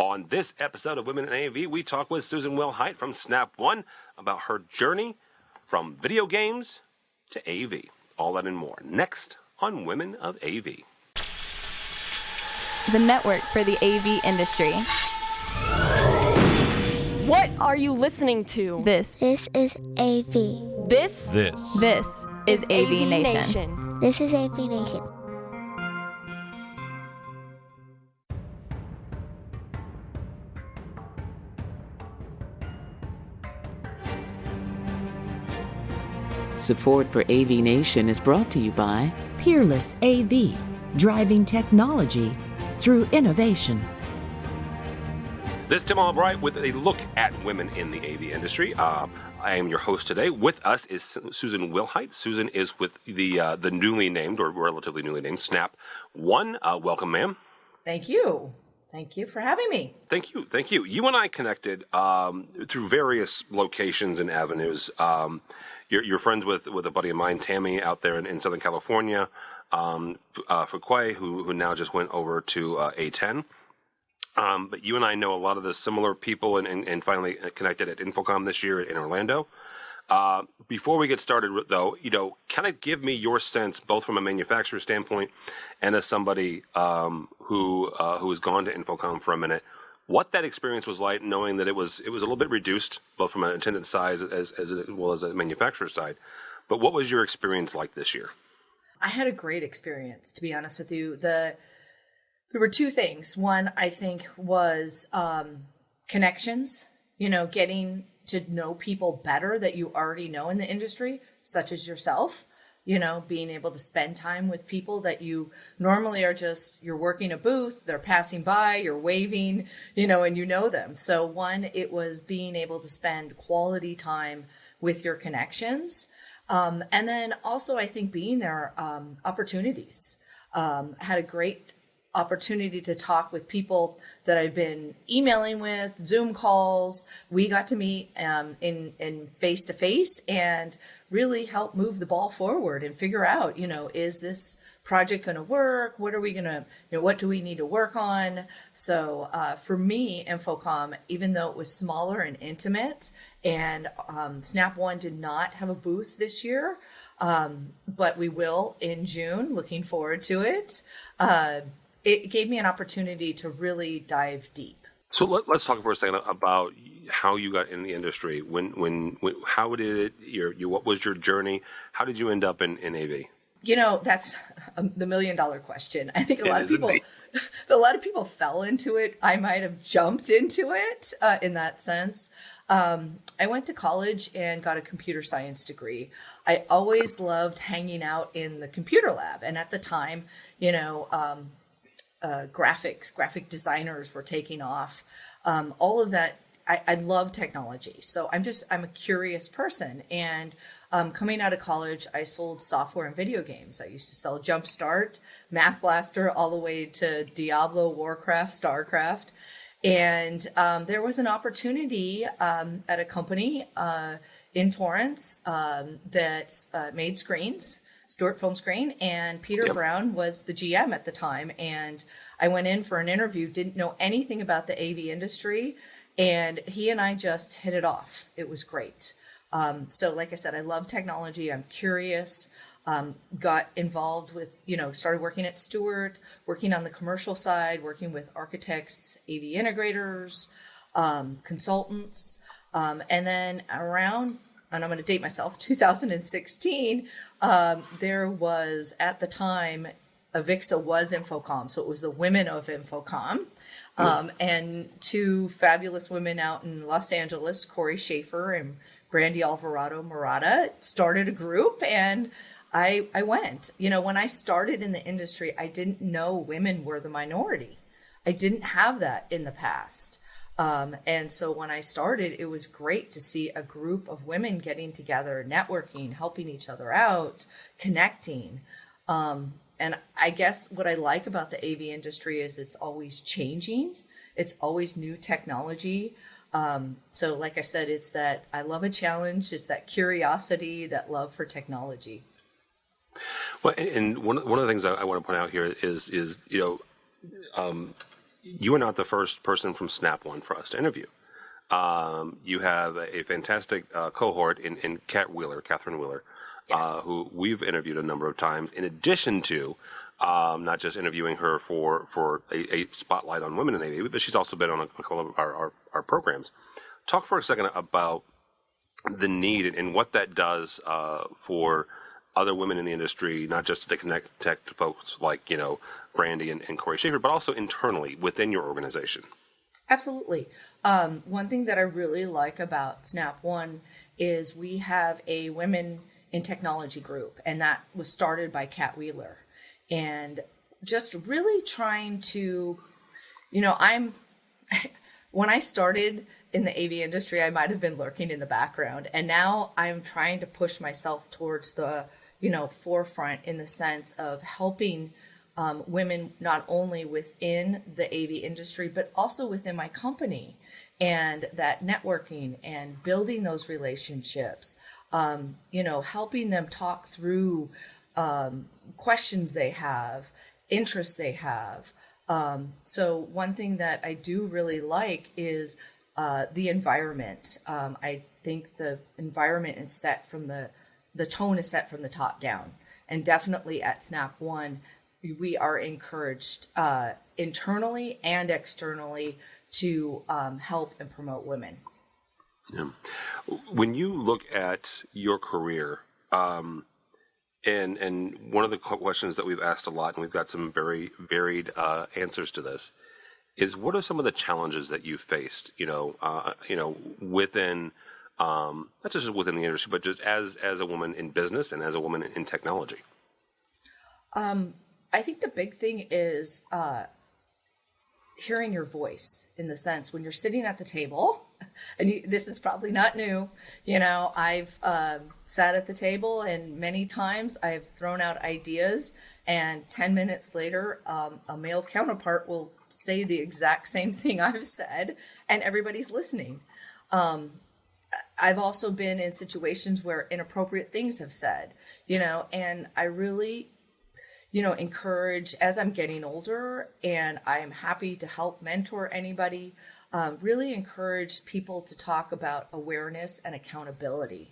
On this episode of Women in AV, we talk with Susan Wilhite from Snap One about her journey from video games to AV. All that and more next on Women of AV. The network for the AV industry. What are you listening to? This is AV. This is AVNation. This is AVNation. Support for AVNation is brought to you by Peerless AV, driving technology through innovation. This is Tim Albright with a look at women in the AV industry. I am your host today. With us is Susan Wilhite. Susan is with the newly named, or relatively newly named, Snap One. Welcome, ma'am. Thank you. Thank you for having me. Thank you. You and I connected through various locations and avenues. You're friends with a buddy of mine, Tammy, out there in Southern California, Fuquay, who now just went over to A10. But you and I know a lot of the similar people and finally connected at Infocom this year in Orlando. Before we get started, though, kind of give me your sense, both from a manufacturer standpoint and as somebody who has gone to Infocom for a minute, what that experience was like, knowing that it was a little bit reduced, both from an attendance size as well as a manufacturer side. But what was your experience like this year? I had a great experience, to be honest with you. There were two things. One, I think, was connections, getting to know people better that you already know in the industry, such as yourself. Being able to spend time with people that you normally you're working a booth, they're passing by, you're waving, and you know them. So one, it was being able to spend quality time with your connections. And then also, I think being there, opportunities. Had a great opportunity to talk with people that I've been emailing with, Zoom calls. We got to meet in face to face and really help move the ball forward and figure out, is this project going to work? What are we going to, what do we need to work on? So for me, Infocom, even though it was smaller and intimate, and Snap One did not have a booth this year, but we will in June. Looking forward to it. It gave me an opportunity to really dive deep. So let's talk for a second about how you got in the industry. How did it? What was your journey? How did you end up in AV? That's the $1 million question. I think a lot of people fell into it. I might have jumped into it in that sense. I went to college and got a computer science degree. I always loved hanging out in the computer lab, and at the time, graphic designers were taking off. All of that, I love technology. So I'm a curious person. And coming out of college, I sold software and video games. I used to sell Jumpstart, Math Blaster, all the way to Diablo, Warcraft, Starcraft. And there was an opportunity at a company in Torrance that made screens, Stuart Film Screen, and Peter Brown was the GM at the time. And I went in for an interview, didn't know anything about the AV industry, and he and I just hit it off. It was great. So like I said, I love technology. I'm curious. Got involved with, started working at Stuart, working on the commercial side, working with architects, AV integrators, consultants. And then around, and I'm going to date myself, 2016, there was, at the time, Avixa was Infocom. So it was the women of Infocom. And two fabulous women out in Los Angeles, Corey Schaefer and Brandy Alvarado Murata, started a group, and I went. When I started in the industry, I didn't know women were the minority. I didn't have that in the past. And so when I started, it was great to see a group of women getting together, networking, helping each other out, connecting. And I guess what I like about the AV industry is it's always changing. It's always new technology. So like I said, it's that I love a challenge. It's that curiosity, that love for technology. Well, and one of the things I want to point out here is you are not the first person from Snap One for us to interview. You have a fantastic cohort in Catherine Wheeler, Yes. who we've interviewed a number of times, in addition to not just interviewing her for a spotlight on women in AV, but she's also been on a couple of our programs. Talk for a second about the need and what that does for other women in the industry, not just to connect to folks like, Brandy and Corey Schaefer, but also internally within your organization. Absolutely. One thing that I really like about Snap One is we have a women in technology group, and that was started by Kat Wheeler. And just really trying to, when I started in the AV industry, I might have been lurking in the background. And now I'm trying to push myself towards the, forefront in the sense of helping women not only within the AV industry, but also within my company, and that networking and building those relationships, helping them talk through questions they have, interests they have. So one thing that I do really like is the environment. I think the environment is set from the tone is set from the top down. And definitely at Snap One, we are encouraged internally and externally to help and promote women. Yeah. When you look at your career, and one of the questions that we've asked a lot, and we've got some very varied answers to this, is what are some of the challenges that you faced, within, not just within the industry, but just as a woman in business and as a woman in technology? I think the big thing is hearing your voice, in the sense when you're sitting at the table, and this is probably not new. I've sat at the table, and many times I've thrown out ideas, and 10 minutes later, a male counterpart will say the exact same thing I've said, and everybody's listening. I've also been in situations where inappropriate things have said, and I really encourage, as I'm getting older, and I am happy to help mentor anybody, really encourage people to talk about awareness and accountability,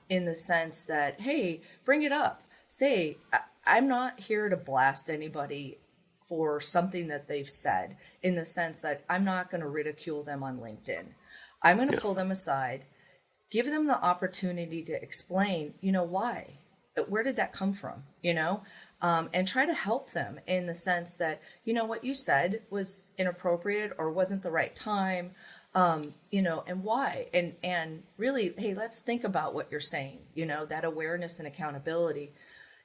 in the sense that, hey, bring it up. Say, I'm not here to blast anybody for something that they've said, in the sense that I'm not going to ridicule them on LinkedIn. I'm going to pull them aside, give them the opportunity to explain, why. Where did that come from? And try to help them in the sense that, what you said was inappropriate or wasn't the right time, and why. And really, hey, let's think about what you're saying, that awareness and accountability.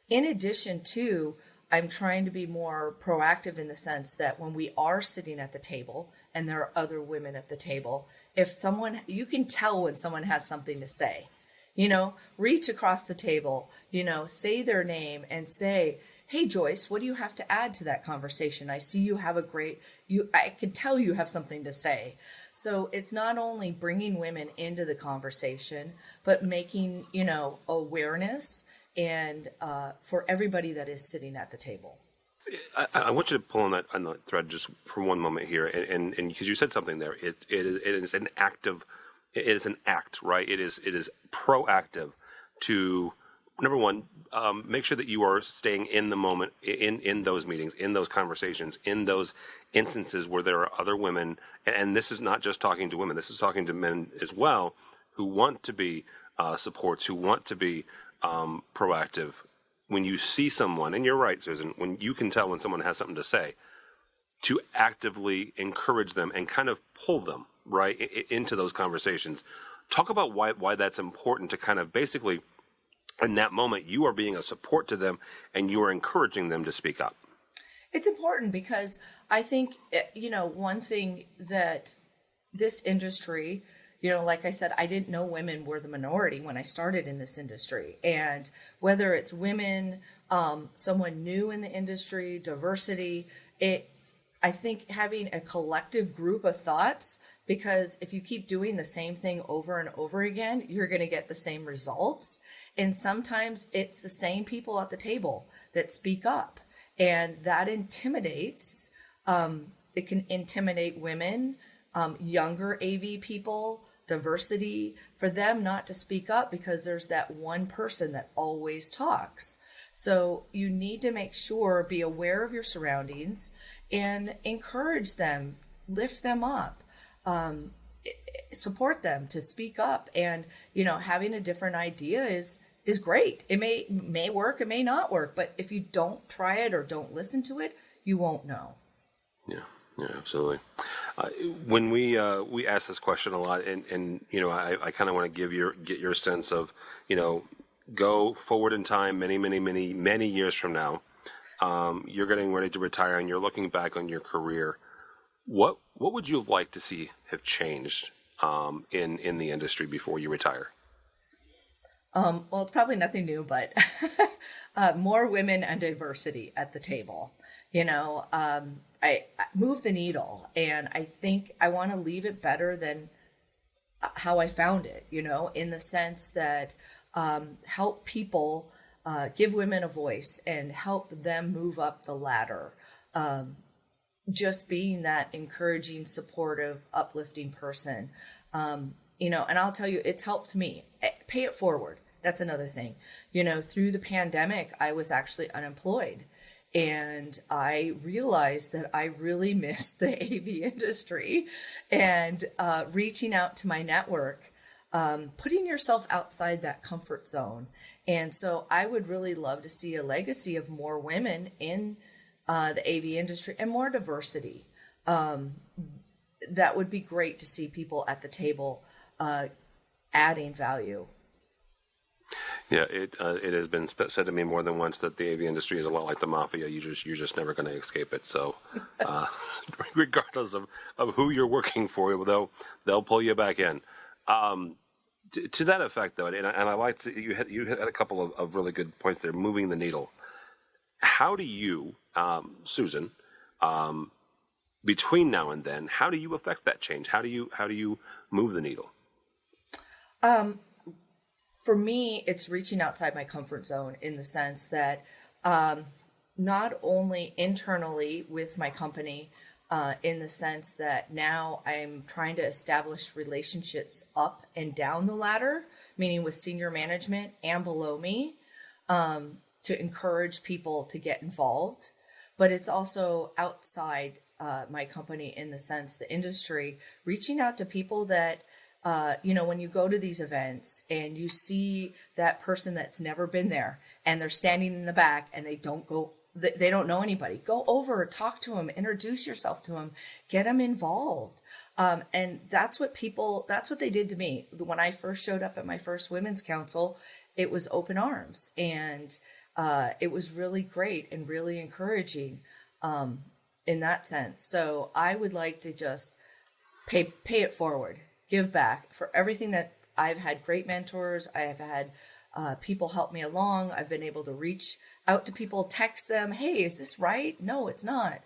In addition to, I'm trying to be more proactive in the sense that when we are sitting at the table and there are other women at the table, you can tell when someone has something to say. Reach across the table, say their name and say, hey, Joyce, what do you have to add to that conversation? I see you have I can tell you have something to say. So it's not only bringing women into the conversation, but making, awareness and for everybody that is sitting at the table. I want you to pull on that thread just for one moment here, and because you said something there, it is an active. It is an act, right? It is proactive to, number one, make sure that you are staying in the moment, in those meetings, in those conversations, in those instances where there are other women. And this is not just talking to women. This is talking to men as well, who want to be supports, who want to be proactive. When you see someone, and you're right, Susan, when you can tell when someone has something to say, to actively encourage them and kind of pull them right into those conversations. Talk about why that's important, to kind of basically, in that moment, you are being a support to them and you are encouraging them to speak up. It's important because I think, one thing that this industry, like I said, I didn't know women were the minority when I started in this industry. And whether it's women, someone new in the industry, diversity, I think having a collective group of thoughts, because if you keep doing the same thing over and over again, you're going to get the same results. And sometimes it's the same people at the table that speak up, and that intimidates, it can intimidate women, younger AV people, diversity, for them not to speak up because there's that one person that always talks. So you need to make sure, be aware of your surroundings and encourage them, lift them up, support them to speak up. And, having a different idea is great. It may work, it may not work, but if you don't try it or don't listen to it, you won't know. Yeah, absolutely. When we ask this question a lot, and I kind of want to get your sense of, go forward in time, many years from now, you're getting ready to retire, and you're looking back on your career. What would you have liked to see have changed in the industry before you retire? Well, it's probably nothing new, but more women and diversity at the table. I move the needle, and I think I want to leave it better than how I found it, in the sense that help people, give women a voice and help them move up the ladder. Just being that encouraging, supportive, uplifting person. And I'll tell you, it's helped me. Pay it forward. That's another thing. Through the pandemic, I was actually unemployed. And I realized that I really missed the AV industry, and reaching out to my network, putting yourself outside that comfort zone. And so I would really love to see a legacy of more women in the AV industry and more diversity. That would be great to see people at the table adding value. Yeah, it has been said to me more than once that the AV industry is a lot like the mafia. You're just never going to escape it. So, regardless of who you're working for, they'll pull you back in. To that effect, though, and I liked you had a couple of really good points there. Moving the needle. How do you, Susan, between now and then, how do you affect that change? How do you move the needle? For me, it's reaching outside my comfort zone in the sense that not only internally with my company, in the sense that now I'm trying to establish relationships up and down the ladder, meaning with senior management and below me, to encourage people to get involved. But it's also outside my company in the sense, the industry, reaching out to people that when you go to these events and you see that person that's never been there and they're standing in the back and they don't know anybody, go over, talk to them, introduce yourself to them, get them involved. And that's what they did to me. When I first showed up at my first women's council, it was open arms, and it was really great and really encouraging in that sense. So I would like to just pay it forward. Give back for everything that I've had. Great mentors. I have had people help me along. I've been able to reach out to people, text them, hey, is this right? No, it's not.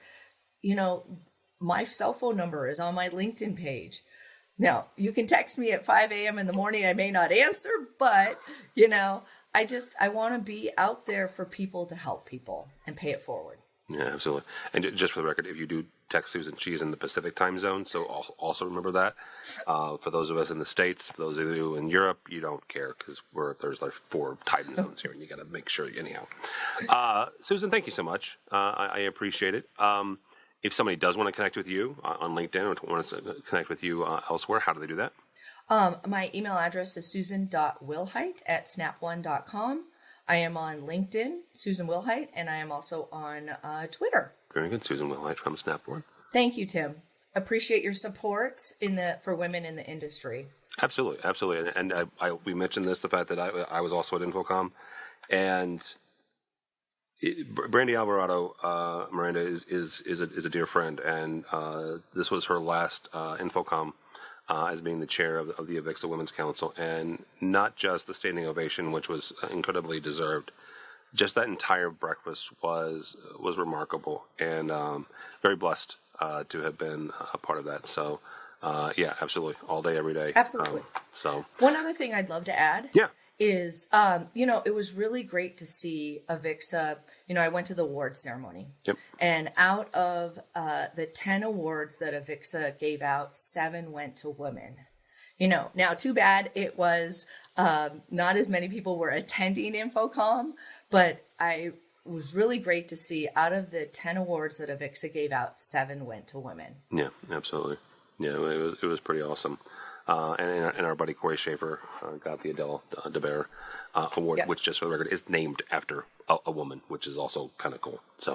My cell phone number is on my LinkedIn page. Now, you can text me at 5 a.m. in the morning. I may not answer, but, I want to be out there for people to help people and pay it forward. Yeah, absolutely. And just for the record, if you do text Susan, she's in the Pacific time zone, so also remember that. For those of us in the States, for those of you in Europe, you don't care because there's like 4 time zones here, and you got to make sure anyhow. Susan, thank you so much. I appreciate it. If somebody does want to connect with you on LinkedIn or wants to connect with you elsewhere, how do they do that? My email address is susan.wilhite@snapone.com. I am on LinkedIn, Susan Wilhite, and I am also on Twitter. Very good, Susan Wilhite from Snap-on. Thank you, Tim. Appreciate your support for women in the industry. Absolutely. And we mentioned the fact that I was also at Infocom, and Brandy Alvarado, Miranda is a dear friend, and this was her last Infocom as being the chair of the Avixa Women's Council, and not just the standing ovation, which was incredibly deserved. Just that entire breakfast was remarkable, and very blessed to have been a part of that. So, yeah, absolutely, all day, every day. Absolutely. So, one other thing I'd love to add. Yeah. is, it was really great to see Avixa. I went to the award ceremony. Yep. And out of the 10 awards that Avixa gave out, 7 went to women. Now too bad it was not as many people were attending InfoComm, but it was really great to see out of the 10 awards that Avixa gave out, 7 went to women. Yeah, absolutely. Yeah, it was pretty awesome. And our buddy Corey Schaefer got the Adele DeBear Award, Yes. which, just for the record, is named after a woman, which is also kind of cool. So,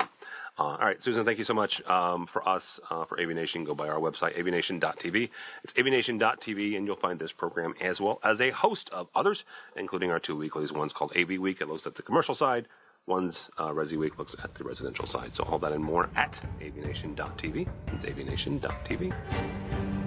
all right, Susan, thank you so much for us, for AVNation. Go by our website, avnation.tv. It's avnation.tv, and you'll find this program as well as a host of others, including our 2 weeklies. One's called AV Week. It looks at the commercial side. One's Resi Week looks at the residential side. So all that and more at avnation.tv. It's avnation.tv.